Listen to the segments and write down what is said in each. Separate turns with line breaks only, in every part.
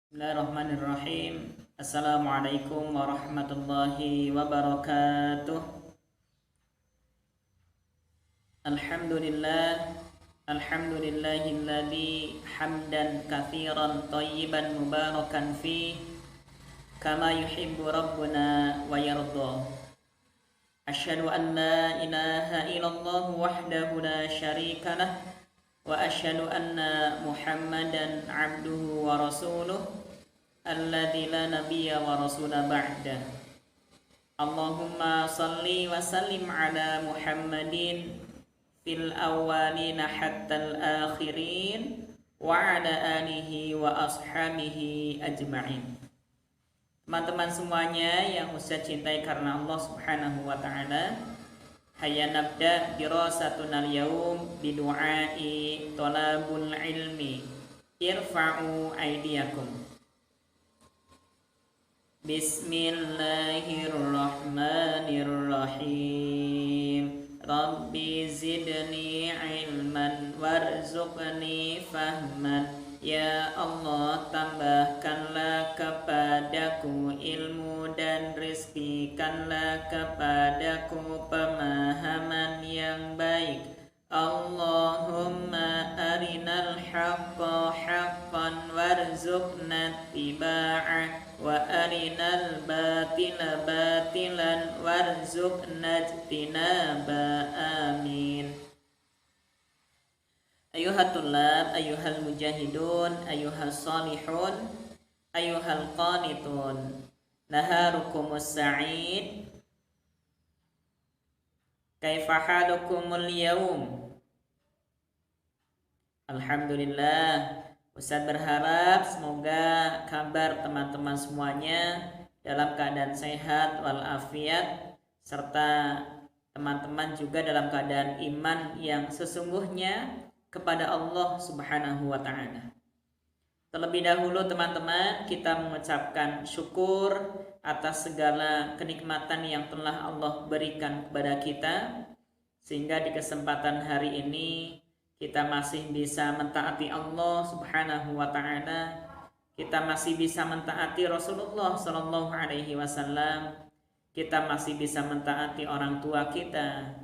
Bismillahirrahmanirrahim. Assalamualaikum warahmatullahi wabarakatuh. Alhamdulillah. Alhamdulillahilladzi hamdan katsiran thayyiban mubarakan fi kama yuhibbu rabbuna wa yarda. Asyhadu an la ilaha illallah wahdahu la syarika lah wa asyhadu anna Muhammadan abduhu wa rasuluh alladzi la nabiyya wa rasula ba'da. Allahumma salli wa sallim ala Muhammadin fil awwalina hattal akhirin wa ala alihi wa ashabihi ajma'in. Teman-teman semuanya yang saya cintai karena Allah Subhanahu wa taala, hayya nabda dirasatuna al-yawm bidu'ai talabul ilmi. Irfa'u aydiyakum. Bismillahirrahmanirrahim. Rabbi zidni ilman warzuqni fahman. Ya Allah, tambahkanlah kepadaku ilmu dan rizkikanlah kepadaku pemahaman yang baik. Allahumma arinal haqqa haqqan warzuqna tiba'ah wa arinal batila batilan warzuqna ijtinaba. Amin. Ayuhat tullab, ayuhal mujahidun, ayuhal salihun, ayuhal qanitun, naharukumus sa'id. Kaifa halukumul yawm? Alhamdulillah. Ustaz berharap semoga kabar teman-teman semuanya dalam keadaan sehat walafiat, serta teman-teman juga dalam keadaan iman yang sesungguhnya kepada Allah Subhanahu wa ta'ala. Terlebih dahulu teman-teman, kita mengucapkan syukur atas segala kenikmatan yang telah Allah berikan kepada kita, sehingga di kesempatan hari ini kita masih bisa mentaati Allah Subhanahu wa ta'ala, kita masih bisa mentaati Rasulullah sallallahu alaihi wasallam, kita masih bisa mentaati orang tua kita,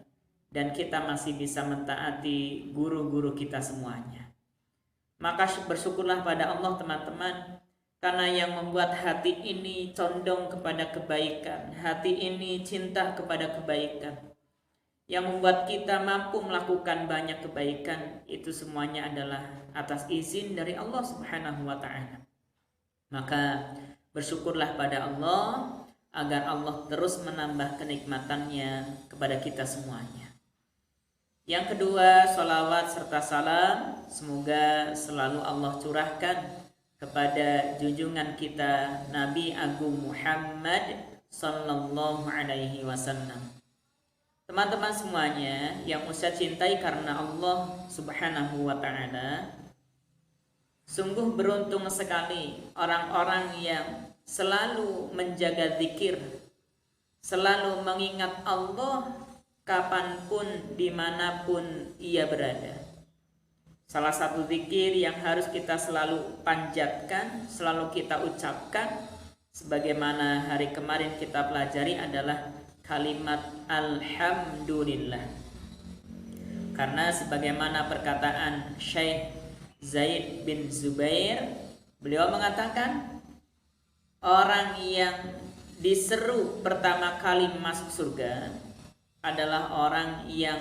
dan kita masih bisa mentaati guru-guru kita semuanya. Maka bersyukurlah pada Allah teman-teman, karena yang membuat hati ini condong kepada kebaikan, hati ini cinta kepada kebaikan, yang membuat kita mampu melakukan banyak kebaikan, itu semuanya adalah atas izin dari Allah Subhanahu wa ta'ala. Maka bersyukurlah pada Allah agar Allah terus menambah kenikmatannya kepada kita semuanya. Yang kedua, salawat serta salam semoga selalu Allah curahkan kepada junjungan kita Nabi Agung Muhammad sallallahu alaihi wasallam. Teman-teman semuanya yang Ustaz cintai karena Allah Subhanahu wa ta'ala, sungguh beruntung sekali orang-orang yang selalu menjaga zikir, selalu mengingat Allah kapanpun, dimanapun ia berada. Salah satu zikir yang harus kita selalu panjatkan, selalu kita ucapkan, sebagaimana hari kemarin kita pelajari, adalah kalimat Alhamdulillah. Karena sebagaimana perkataan Syekh Zaid bin Zubair, beliau mengatakan, orang yang diseru pertama kali masuk surga adalah orang yang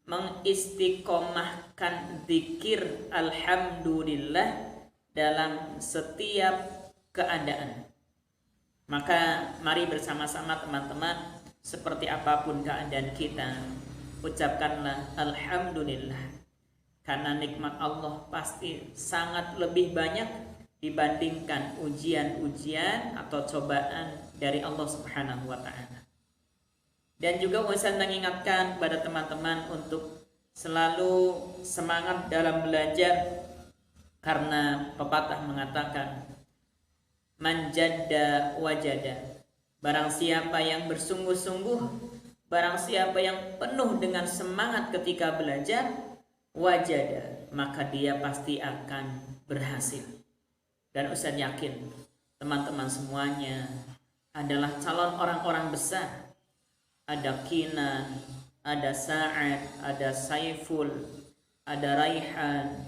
mengistiqomahkan zikir Alhamdulillah dalam setiap keadaan. Maka mari bersama-sama teman-teman, seperti apapun keadaan kita, ucapkanlah Alhamdulillah, karena nikmat Allah pasti sangat lebih banyak dibandingkan ujian-ujian atau cobaan dari Allah Subhanahu wa ta'ala. Dan juga Ustaz mengingatkan kepada teman-teman untuk selalu semangat dalam belajar, karena pepatah mengatakan man jadda wajada. Barang siapa yang bersungguh-sungguh, barang siapa yang penuh dengan semangat ketika belajar, wajada, maka dia pasti akan berhasil. Dan Ustaz yakin teman-teman semuanya adalah calon orang-orang besar. Ada Kinan, ada Sa'ad, ada Saiful, ada Raihan,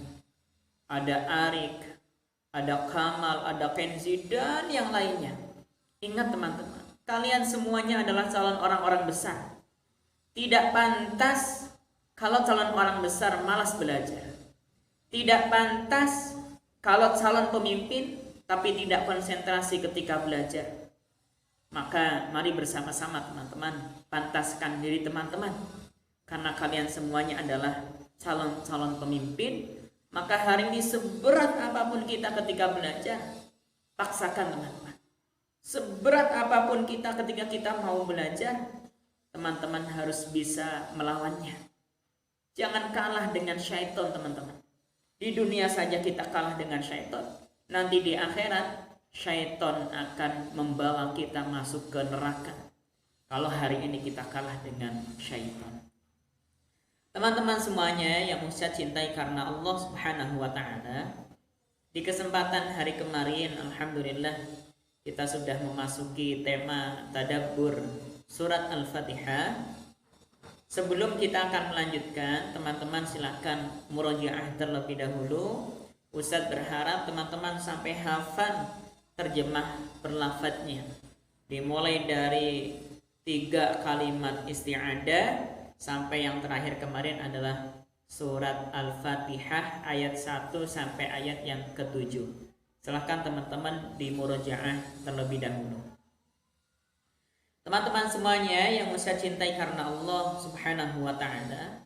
ada Arik, ada Kamal, ada Kenzi, dan yang lainnya. Ingat teman-teman, kalian semuanya adalah calon orang-orang besar. Tidak pantas kalau calon orang besar malas belajar. Tidak pantas kalau calon pemimpin tapi tidak konsentrasi ketika belajar. Maka mari bersama-sama teman-teman pantaskan diri teman-teman. Karena kalian semuanya adalah calon-calon pemimpin, maka hari ini seberat apapun kita ketika belajar, paksakan teman-teman. Seberat apapun kita ketika kita mau belajar, teman-teman harus bisa melawannya. Jangan kalah dengan syaitan teman-teman. Di dunia saja kita kalah dengan syaitan, nanti di akhirat syaitan akan membawa kita masuk ke neraka. Kalau hari ini kita kalah dengan syaitan. Teman-teman semuanya yang Ustaz cintai karena Allah Subhanahu wa taala, di kesempatan hari kemarin alhamdulillah kita sudah memasuki tema tadabbur surat Al-Fatihah. Sebelum kita akan melanjutkan, teman-teman silakan murojaah terlebih dahulu. Ustaz berharap teman-teman sampai hafal terjemah berlafadznya. Dimulai dari 3 kalimat isti'adah sampai yang terakhir kemarin adalah surat Al-Fatihah ayat 1 sampai ayat yang ke-7. Silakan teman-teman di murojaah terlebih dahulu. Teman-teman semuanya yang Ustaz cintai karena Allah Subhanahu wa taala,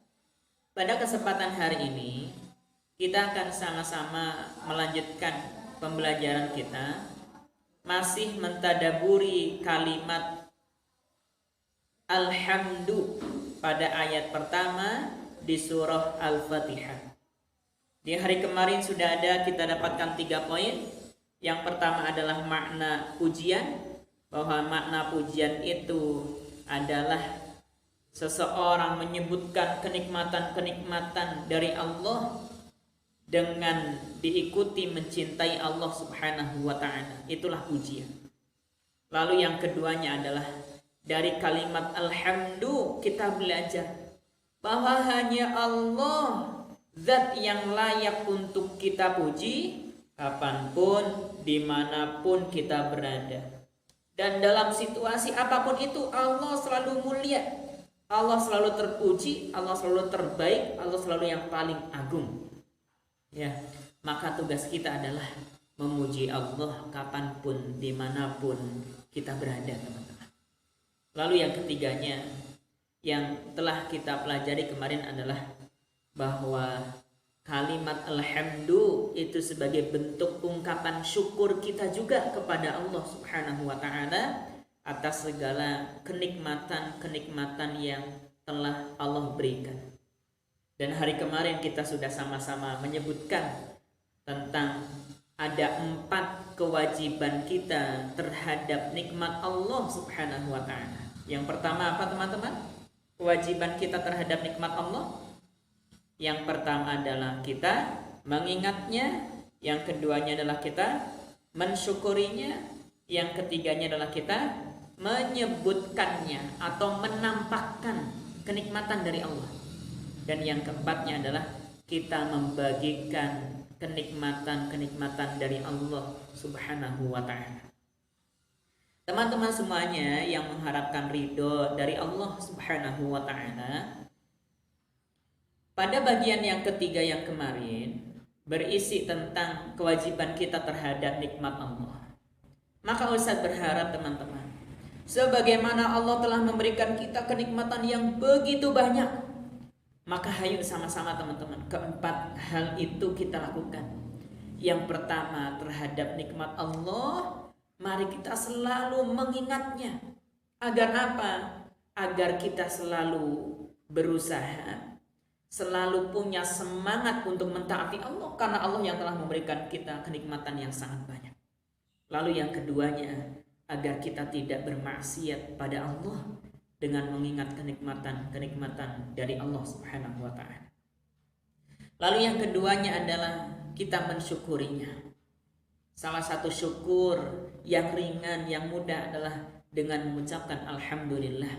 pada kesempatan hari ini kita akan sama-sama melanjutkan pembelajaran kita, masih mentadaburi kalimat Alhamdu pada ayat pertama di surah Al-Fatihah. Di hari kemarin sudah ada kita dapatkan 3 poin. Yang pertama adalah makna pujian, bahwa makna pujian itu adalah seseorang menyebutkan kenikmatan-kenikmatan dari Allah dengan diikuti mencintai Allah Subhanahu wa taala. Itulah pujian. Lalu yang keduanya adalah dari kalimat alhamdu kita belajar bahwa hanya Allah zat yang layak untuk kita puji kapanpun, dimanapun kita berada. Dan dalam situasi apapun itu Allah selalu mulia, Allah selalu terpuji, Allah selalu terbaik, Allah selalu yang paling agung. Ya, maka tugas kita adalah memuji Allah kapanpun, dimanapun kita berada teman-teman. Lalu yang ketiganya yang telah kita pelajari kemarin adalah bahwa kalimat alhamdu itu sebagai bentuk ungkapan syukur kita juga kepada Allah Subhanahu wa taala atas segala kenikmatan-kenikmatan yang telah Allah berikan. Dan hari kemarin kita sudah sama-sama menyebutkan tentang ada 4 kewajiban kita terhadap nikmat Allah Subhanahu wa taala. Yang pertama apa teman-teman? Kewajiban kita terhadap nikmat Allah. Yang pertama adalah kita mengingatnya, yang keduanya adalah kita mensyukurinya, yang ketiganya adalah kita menyebutkannya atau menampakkan kenikmatan dari Allah. Dan yang keempatnya adalah kita membagikan kenikmatan-kenikmatan dari Allah Subhanahu wa taala. Teman-teman semuanya yang mengharapkan ridho dari Allah Subhanahu wa taala, pada bagian yang ketiga yang kemarin berisi tentang kewajiban kita terhadap nikmat Allah. Maka Ustaz berharap teman-teman, sebagaimana Allah telah memberikan kita kenikmatan yang begitu banyak, maka hayu sama-sama teman-teman, 4 hal itu kita lakukan. Yang pertama terhadap nikmat Allah, mari kita selalu mengingatnya. Agar apa? Agar kita selalu berusaha, selalu punya semangat untuk mentaati Allah, karena Allah yang telah memberikan kita kenikmatan yang sangat banyak. Lalu yang keduanya, agar kita tidak bermaksiat pada Allah dengan mengingat kenikmatan-kenikmatan dari Allah Subhanahu wa taala. Lalu yang keduanya adalah kita mensyukurinya. Salah satu syukur yang ringan, yang mudah adalah dengan mengucapkan alhamdulillah.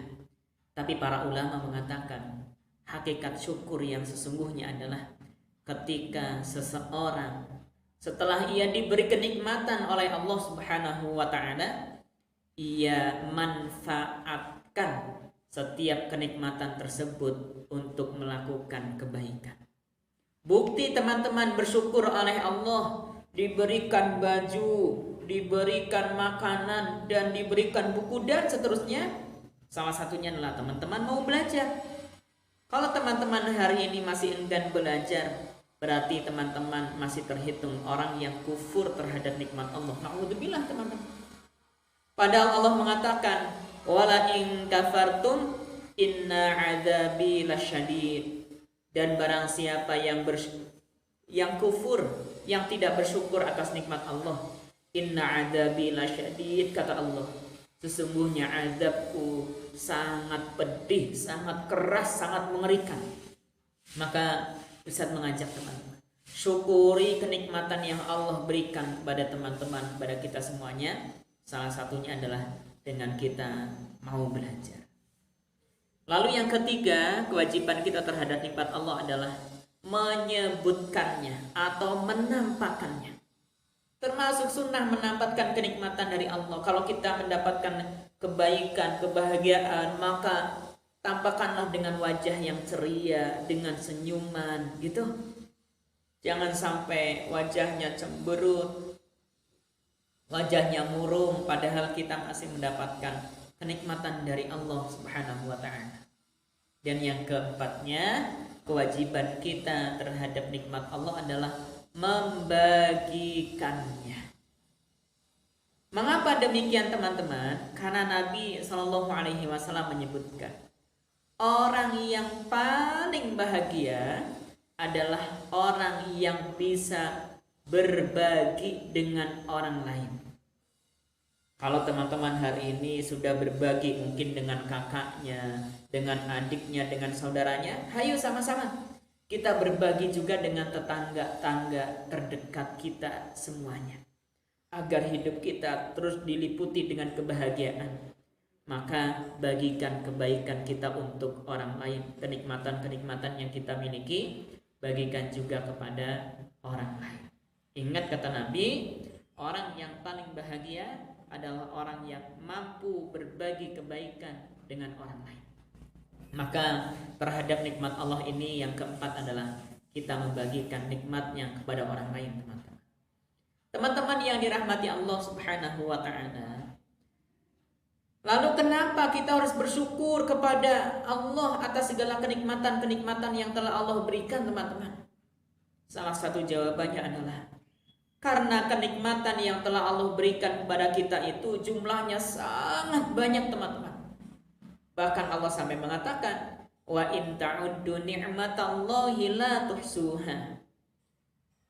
Tapi para ulama mengatakan hakikat syukur yang sesungguhnya adalah ketika seseorang setelah ia diberi kenikmatan oleh Allah Subhanahu wa taala, ia manfaatkan setiap kenikmatan tersebut untuk melakukan kebaikan. Bukti teman-teman bersyukur oleh Allah, diberikan baju, diberikan makanan, dan diberikan buku dan seterusnya. Salah satunya adalah teman-teman mau belajar. Kalau teman-teman hari ini masih enggan belajar, berarti teman-teman masih terhitung orang yang kufur terhadap nikmat Allah. Na'udzubillah teman-teman. Padahal Allah mengatakan, wala in kafartum inna adzabi lasyadid. Dan barang siapa yang kufur, yang tidak bersyukur atas nikmat Allah, inna adzabi lasyadid, kata Allah, sesungguhnya azabku sangat pedih, sangat keras, sangat mengerikan. Maka Ustaz mengajak teman-teman, syukuri kenikmatan yang Allah berikan kepada teman-teman, kepada kita semuanya. Salah satunya adalah dengan kita mau belajar. Lalu yang ketiga, kewajiban kita terhadap nikmat Allah adalah menyebutkannya atau menampakkannya. Termasuk sunnah menampakkan kenikmatan dari Allah. Kalau kita mendapatkan kebaikan, kebahagiaan, maka tampakkanlah dengan wajah yang ceria, dengan senyuman, gitu. Jangan sampai wajahnya cemberut, wajahnya murung, padahal kita masih mendapatkan kenikmatan dari Allah Subhanahu wa ta'ala. Dan yang keempatnya, kewajiban kita terhadap nikmat Allah adalah membagikannya. Mengapa demikian teman-teman? Karena Nabi SAW menyebutkan, orang yang paling bahagia adalah orang yang bisa berbagi dengan orang lain. Kalau teman-teman hari ini sudah berbagi mungkin dengan kakaknya, dengan adiknya, dengan saudaranya, hayo sama-sama kita berbagi juga dengan tetangga-tangga terdekat kita semuanya, agar hidup kita terus diliputi dengan kebahagiaan. Maka bagikan kebaikan kita untuk orang lain, kenikmatan-kenikmatan yang kita miliki, bagikan juga kepada orang lain. Ingat kata Nabi, orang yang paling bahagia adalah orang yang mampu berbagi kebaikan dengan orang lain. Maka terhadap nikmat Allah ini yang keempat adalah kita membagikan nikmatnya kepada orang lain, teman-teman. Teman-teman yang dirahmati Allah Subhanahu wa ta'ala, lalu kenapa kita harus bersyukur kepada Allah atas segala kenikmatan-kenikmatan yang telah Allah berikan, teman-teman? Salah satu jawabannya adalah karena kenikmatan yang telah Allah berikan kepada kita itu jumlahnya sangat banyak, teman-teman. Bahkan Allah sampai mengatakan, wa in ta'uddu ni'matallahi la tuhsuha.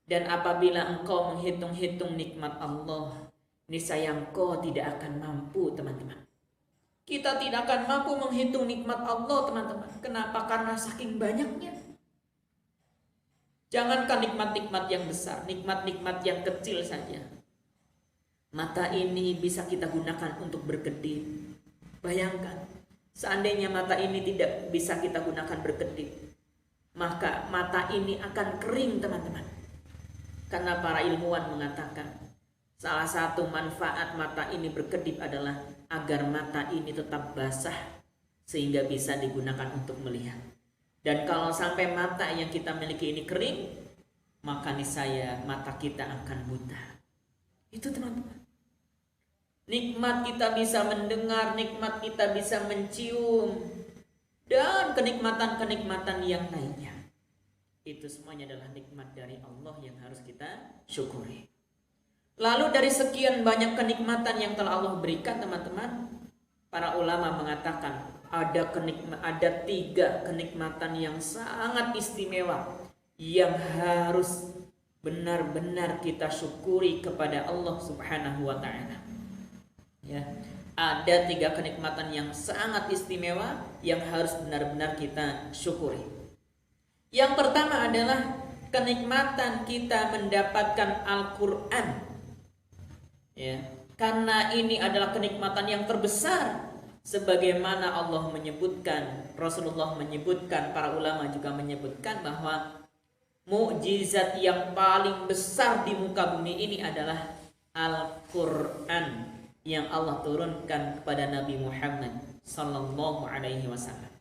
Dan apabila engkau menghitung-hitung nikmat Allah, niscaya engkau tidak akan mampu, teman-teman. Kita tidak akan mampu menghitung nikmat Allah, teman-teman. Kenapa? Karena saking banyaknya. Jangankan nikmat-nikmat yang besar, nikmat-nikmat yang kecil saja. Mata ini bisa kita gunakan untuk berkedip. Bayangkan, seandainya mata ini tidak bisa kita gunakan berkedip, maka mata ini akan kering, teman-teman. Karena para ilmuwan mengatakan, salah satu manfaat mata ini berkedip adalah agar mata ini tetap basah, sehingga bisa digunakan untuk melihat. Dan kalau sampai mata yang kita miliki ini kering, maka niscaya mata kita akan buta. Itu, teman-teman. Nikmat kita bisa mendengar, nikmat kita bisa mencium, dan kenikmatan-kenikmatan yang lainnya. Itu semuanya adalah nikmat dari Allah yang harus kita syukuri. Lalu dari sekian banyak kenikmatan yang telah Allah berikan, teman-teman, para ulama mengatakan ada 3 kenikmatan yang sangat istimewa yang harus benar-benar kita syukuri kepada Allah Subhanahu wa ta'ala. Ya, ada 3 kenikmatan yang sangat istimewa yang harus benar-benar kita syukuri. Yang pertama adalah kenikmatan kita mendapatkan Al-Quran Ya, karena ini adalah kenikmatan yang terbesar, sebagaimana Allah menyebutkan, Rasulullah menyebutkan, para ulama juga menyebutkan bahwa mukjizat yang paling besar di muka bumi ini adalah Al-Quran yang Allah turunkan kepada Nabi Muhammad Sallallahu Alaihi Wasallam.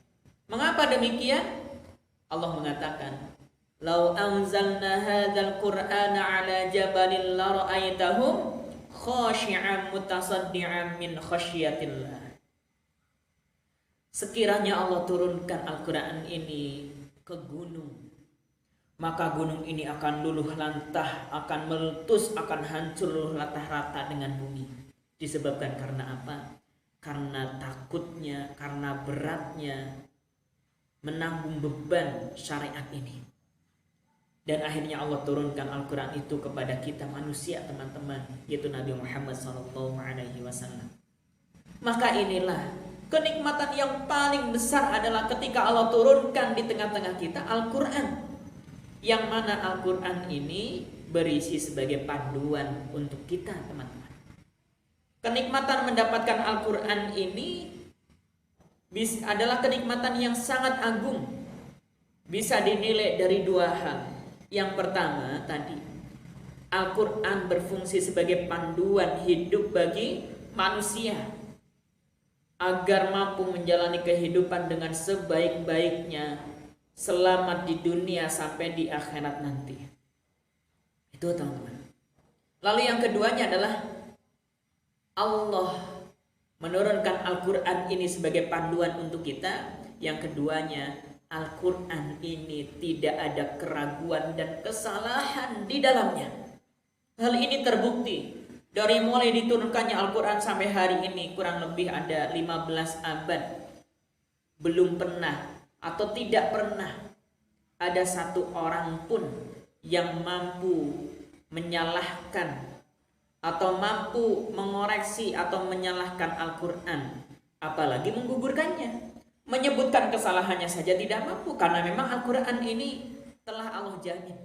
Mengapa demikian? Allah mengatakan, "Lau anzalna hadzal Qur'ana ala jabalin la ra'aitahum khashi'an mutasaddian min khasyiatillah." Sekiranya Allah turunkan Al-Quran ini ke gunung, maka gunung ini akan luluh lantah, akan meletus, akan hancur luluh lantah rata dengan bumi. Disebabkan karena apa? Karena takutnya, karena beratnya menanggung beban syariat ini. Dan akhirnya Allah turunkan Al-Quran itu kepada kita manusia, teman-teman, yaitu Nabi Muhammad SAW. Maka inilah kenikmatan yang paling besar adalah ketika Allah turunkan di tengah-tengah kita Al-Quran, yang mana Al-Quran ini berisi sebagai panduan untuk kita, teman-teman. Kenikmatan mendapatkan Al-Quran ini adalah kenikmatan yang sangat agung. Bisa dinilai dari dua hal. Yang pertama tadi, Al-Quran berfungsi sebagai panduan hidup bagi manusia agar mampu menjalani kehidupan dengan sebaik-baiknya, selamat di dunia sampai di akhirat nanti. Itu, teman-teman. Lalu yang keduanya adalah Allah menurunkan Al-Quran ini sebagai panduan untuk kita. Yang keduanya, Al-Quran ini tidak ada keraguan dan kesalahan di dalamnya. Hal ini terbukti dari mulai diturunkannya Al-Quran sampai hari ini, kurang lebih ada 15 abad. Belum pernah atau tidak pernah ada satu orang pun yang mampu menyalahkan atau mampu mengoreksi atau menyalahkan Al-Quran, apalagi menggugurkannya. Menyebutkan kesalahannya saja tidak mampu, karena memang Al-Quran ini telah Allah jamin.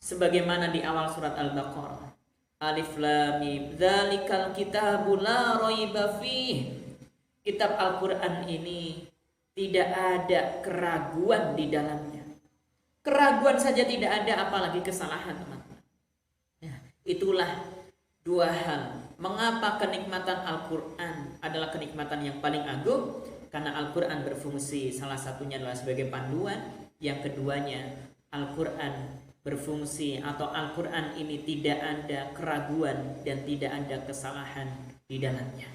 Sebagaimana di awal surat Al-Baqarah, Alif Lam Mim, dzalikal kitabu la raiba fih. Kitab Al-Quran ini tidak ada keraguan di dalamnya. Keraguan saja tidak ada, apalagi kesalahan, teman-teman. Ya, itulah dua hal. Mengapa kenikmatan Al-Quran adalah kenikmatan yang paling agung? Karena Al-Quran berfungsi, salah satunya adalah sebagai panduan. Yang keduanya, Al-Quran berfungsi atau Al-Quran ini tidak ada keraguan dan tidak ada kesalahan di dalamnya.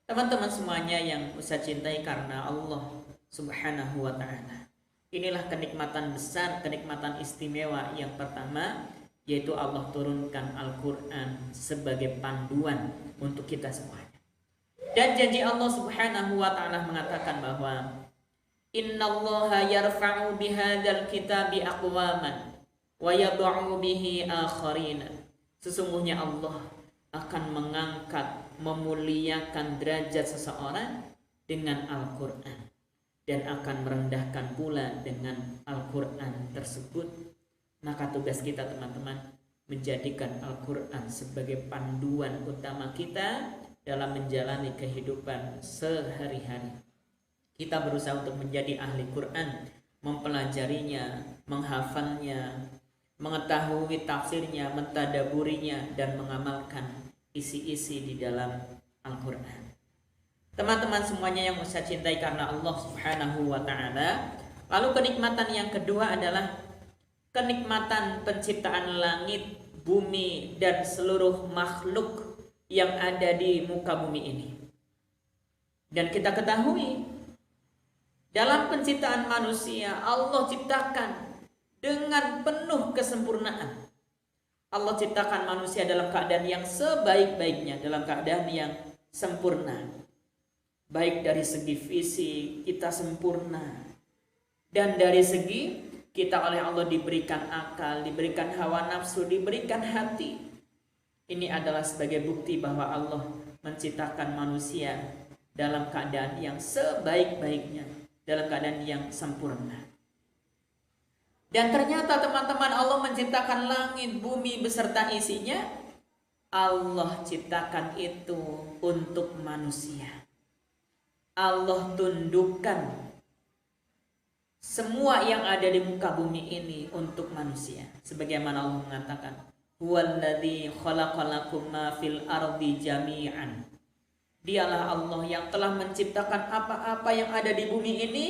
Teman-teman semuanya yang saya cintai karena Allah Subhanahu wa ta'ala, inilah kenikmatan besar, kenikmatan istimewa yang pertama, yaitu Allah turunkan Al-Quran sebagai panduan untuk kita semuanya. Dan janji Allah Subhanahu wa ta'ala mengatakan bahwa innallaha yarfa'u bihadzal kitabi aqwaman wa yad'u bihi akharina. Sesungguhnya Allah akan mengangkat, memuliakan derajat seseorang dengan Al-Quran, dan akan merendahkan pula dengan Al-Quran tersebut. Maka tugas kita, teman-teman, menjadikan Al-Quran sebagai panduan utama kita dalam menjalani kehidupan sehari-hari. Kita berusaha untuk menjadi ahli Quran, mempelajarinya, menghafalnya, mengetahui tafsirnya, mentadaburinya, dan mengamalkan isi-isi di dalam Al-Quran. Teman-teman semuanya yang saya cintai karena Allah Subhanahu wa ta'ala, lalu kenikmatan yang kedua adalah kenikmatan penciptaan langit, bumi, dan seluruh makhluk yang ada di muka bumi ini. Dan kita ketahui, dalam penciptaan manusia, Allah ciptakan dengan penuh kesempurnaan. Allah ciptakan manusia dalam keadaan yang sebaik-baiknya, dalam keadaan yang sempurna. Baik dari segi fisik kita sempurna, dan dari segi kita oleh Allah diberikan akal, diberikan hawa nafsu, diberikan hati. Ini adalah sebagai bukti bahwa Allah menciptakan manusia dalam keadaan yang sebaik-baiknya, dalam keadaan yang sempurna. Dan ternyata, teman-teman, Allah menciptakan langit, bumi beserta isinya Allah ciptakan itu untuk manusia. Allah tundukkan semua yang ada di muka bumi ini untuk manusia. Sebagaimana Allah mengatakan, "Huwallazi khalaqalakum ma fil ardi jami'an." Dialah Allah yang telah menciptakan apa-apa yang ada di bumi ini,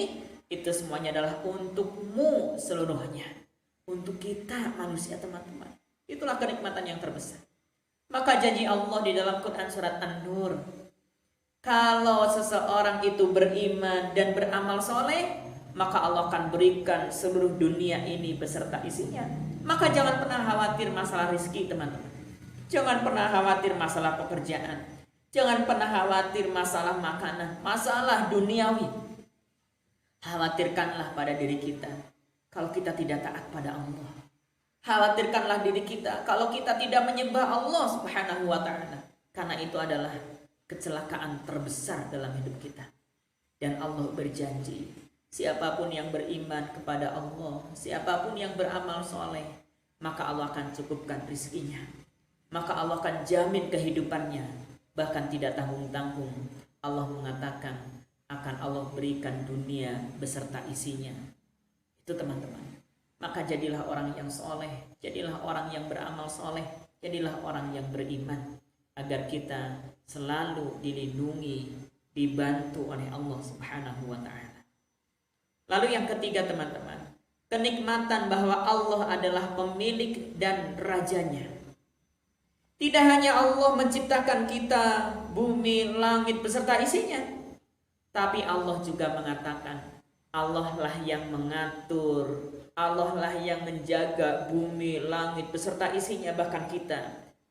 itu semuanya adalah untukmu seluruhnya. Untuk kita manusia, teman-teman. Itulah kenikmatan yang terbesar. Maka janji Allah di dalam Quran surat An-Nur, kalau seseorang itu beriman dan beramal soleh, maka Allah akan berikan seluruh dunia ini beserta isinya. Maka jangan pernah khawatir masalah rezeki, teman-teman. Jangan pernah khawatir masalah pekerjaan. Jangan pernah khawatir masalah makanan, masalah duniawi. Khawatirkanlah pada diri kita kalau kita tidak taat pada Allah. Khawatirkanlah diri kita kalau kita tidak menyembah Allah Subhanahu wa ta'ala. Karena itu adalah kecelakaan terbesar dalam hidup kita. Dan Allah berjanji, siapapun yang beriman kepada Allah, siapapun yang beramal soleh, maka Allah akan cukupkan rizkinya. Maka Allah akan jamin kehidupannya. Bahkan tidak tanggung-tanggung. Allah mengatakan akan Allah berikan dunia beserta isinya. Itu teman-teman. Maka jadilah orang yang soleh, jadilah orang yang beramal soleh, jadilah orang yang beriman, agar kita selalu dilindungi, dibantu oleh Allah Subhanahu wa ta'ala. Lalu yang ketiga, teman-teman, kenikmatan bahwa Allah adalah pemilik dan rajanya. Tidak hanya Allah menciptakan kita, bumi, langit beserta isinya, tapi Allah juga mengatakan Allah lah yang mengatur, Allah lah yang menjaga bumi, langit beserta isinya, bahkan kita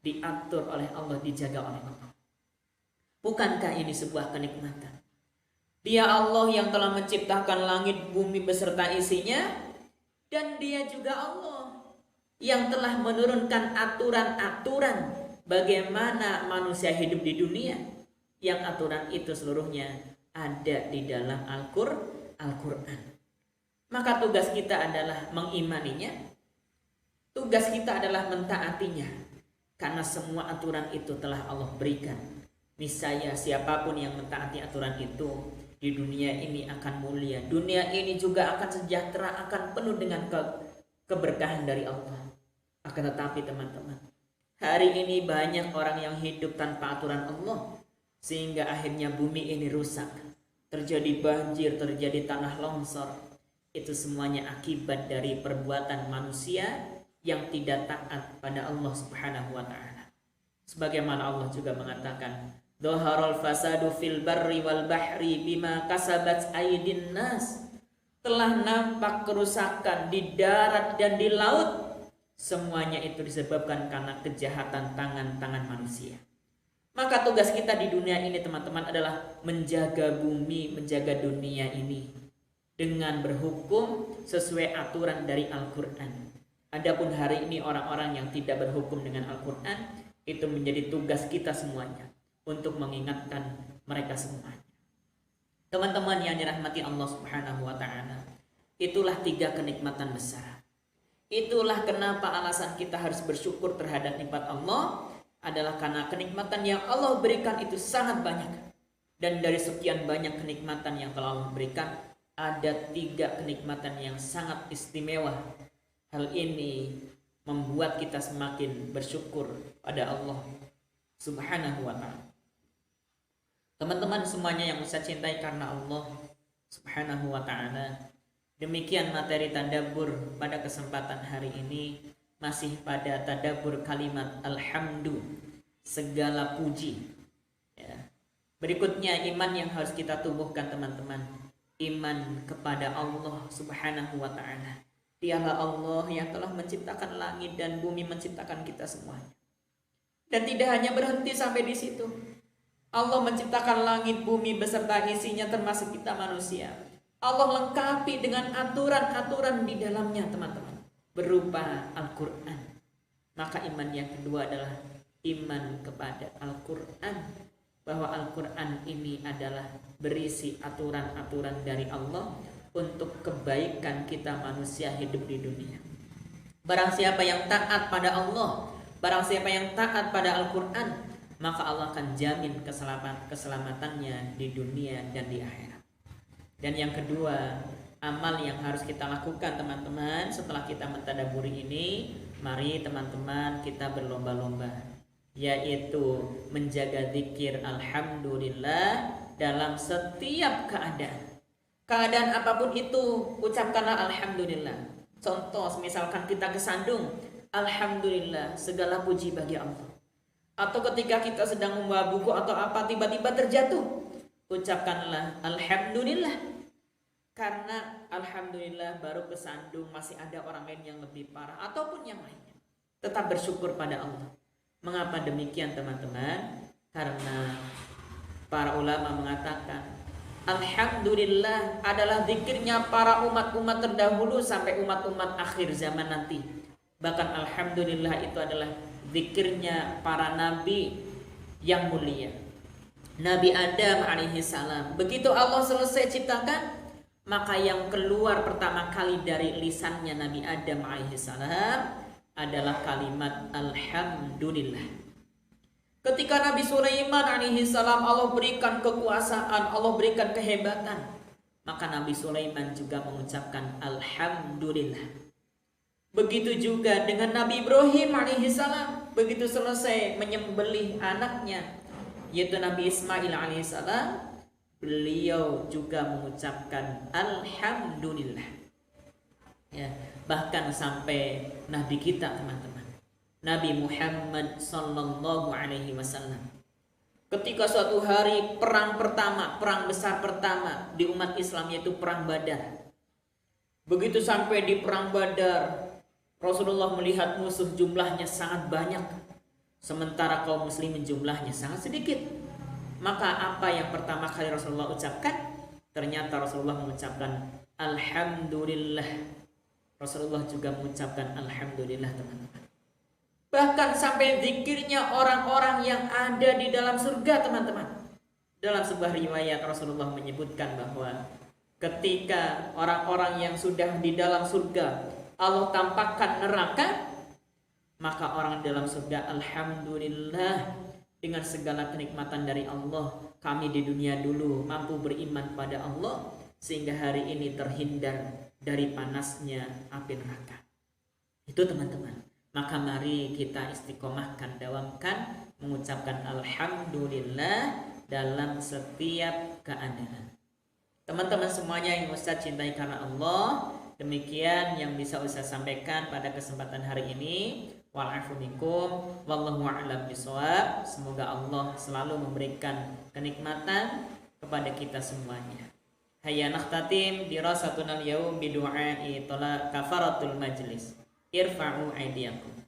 diatur oleh Allah, dijaga oleh Allah. Bukankah ini sebuah kenikmatan? Dia Allah yang telah menciptakan langit, bumi beserta isinya, dan Dia juga Allah yang telah menurunkan aturan-aturan bagaimana manusia hidup di dunia, yang aturan itu seluruhnya ada di dalam Al-Quran. Maka tugas kita adalah mengimaninya, tugas kita adalah mentaatinya, karena semua aturan itu telah Allah berikan. Niscaya siapapun yang mentaati aturan itu, di dunia ini akan mulia, dunia ini juga akan sejahtera, akan penuh dengan keberkahan dari Allah. Akan tetapi teman-teman, hari ini banyak orang yang hidup tanpa aturan Allah, sehingga akhirnya bumi ini rusak, terjadi banjir, terjadi tanah longsor. Itu semuanya akibat dari perbuatan manusia yang tidak taat pada Allah Subhanahu wa ta'ala. Sebagaimana Allah juga mengatakan, "Dhaharal fasadu fil barri wal bahri bima kasabat aydin nas." Telah nampak kerusakan di darat dan di laut. Semuanya itu disebabkan karena kejahatan tangan-tangan manusia. Maka tugas kita di dunia ini, teman-teman, adalah menjaga bumi, menjaga dunia ini dengan berhukum sesuai aturan dari Al-Quran. Adapun hari ini orang-orang yang tidak berhukum dengan Al-Quran, itu menjadi tugas kita semuanya untuk mengingatkan mereka semuanya. Teman-teman yang dirahmati Allah Subhanahu wa ta'ala, itulah 3 kenikmatan besar. Itulah kenapa alasan kita harus bersyukur terhadap nikmat Allah, adalah karena kenikmatan yang Allah berikan itu sangat banyak. Dan dari sekian banyak kenikmatan yang telah Allah berikan, ada 3 kenikmatan yang sangat istimewa. Hal ini membuat kita semakin bersyukur pada Allah Subhanahu wa ta'ala. Teman-teman semuanya yang saya cintai karena Allah Subhanahu wa ta'ala, demikian materi tadabbur pada kesempatan hari ini, masih pada tadabbur kalimat alhamdu, segala puji. Ya. Berikutnya iman yang harus kita tumbuhkan, teman-teman. Iman kepada Allah Subhanahu wa ta'ala. Dialah Allah yang telah menciptakan langit dan bumi, menciptakan kita semuanya. Dan tidak hanya berhenti sampai di situ. Allah menciptakan langit, bumi beserta isinya, termasuk kita manusia. Allah lengkapi dengan aturan-aturan di dalamnya, teman-teman, berupa Al-Quran. Maka iman yang kedua adalah iman kepada Al-Quran, bahwa Al-Quran ini adalah berisi aturan-aturan dari Allah untuk kebaikan kita manusia hidup di dunia. Barang siapa yang taat pada Allah, Barang siapa yang taat pada Al-Quran, maka Allah akan jamin keselamatannya di dunia dan di akhirat. Dan yang kedua, amal yang harus kita lakukan teman-teman setelah kita mentadaburi ini, mari teman-teman kita berlomba-lomba, yaitu menjaga zikir alhamdulillah dalam setiap keadaan. Keadaan apapun itu, ucapkanlah alhamdulillah. Contoh, misalkan kita kesandung, alhamdulillah, segala puji bagi Allah. Atau ketika kita sedang membawa buku atau apa, tiba-tiba terjatuh, ucapkanlah alhamdulillah. Karena alhamdulillah baru kesandung, masih ada orang lain yang lebih parah ataupun yang lainnya. Tetap bersyukur pada Allah. Mengapa demikian teman-teman? Karena para ulama mengatakan alhamdulillah adalah zikirnya para umat-umat terdahulu sampai umat-umat akhir zaman nanti. Bahkan alhamdulillah itu adalah zikirnya para nabi yang mulia. Nabi Adam alaihi salam, begitu Allah selesai ciptakan, maka yang keluar pertama kali dari lisannya Nabi Adam alaihi salam adalah kalimat alhamdulillah. Ketika Nabi Sulaiman alaihi salam Allah berikan kekuasaan, Allah berikan kehebatan, maka Nabi Sulaiman juga mengucapkan alhamdulillah. Begitu juga dengan Nabi Ibrahim alaihi salam, begitu selesai menyembelih anaknya yaitu Nabi Ismail alaihi salam, beliau juga mengucapkan alhamdulillah. Ya, bahkan sampai Nabi kita teman-teman, Nabi Muhammad sallallahu alaihi wasallam, ketika suatu hari perang besar pertama di umat Islam yaitu perang Badar. Begitu sampai di perang Badar, Rasulullah melihat musuh jumlahnya sangat banyak, sementara kaum muslimin jumlahnya sangat sedikit. Maka apa yang pertama kali Rasulullah ucapkan? Ternyata Rasulullah mengucapkan alhamdulillah. Rasulullah juga mengucapkan alhamdulillah teman-teman. Bahkan sampai zikirnya orang-orang yang ada di dalam surga teman-teman. Dalam sebuah riwayat Rasulullah menyebutkan bahwa ketika orang-orang yang sudah di dalam surga Allah tampakkan neraka, maka orang dalam surga alhamdulillah, dengan segala kenikmatan dari Allah, kami di dunia dulu mampu beriman pada Allah sehingga hari ini terhindar dari panasnya api neraka. Itu teman-teman. Maka mari kita istiqomahkan, dawamkan mengucapkan alhamdulillah dalam setiap keadaan. Teman-teman semuanya yang Ustaz cintai karena Allah, demikian yang bisa Ustaz sampaikan pada kesempatan hari ini. Wa'afu minkum, wallahu a'lam bishawab. Semoga Allah selalu memberikan kenikmatan kepada kita semuanya. Hayya nakhtatim dirasatuna al-yawm bidu'ai kafaratul majlis. Irfa'u aydiyakum.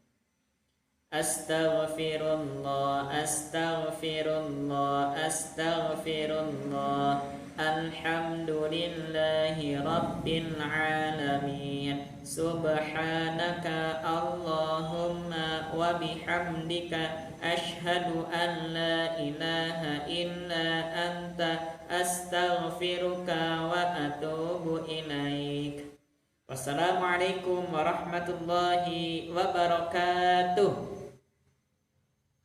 Astaghfirullah, astaghfirullah, astaghfirullah. Alhamdulillahi rabbil alamin. Subhanaka Allahumma wa bihamdika ashhadu an la ilaha illa anta astaghfiruka wa atubu ilaik. Wassalamualaikum warahmatullahi wabarakatuh.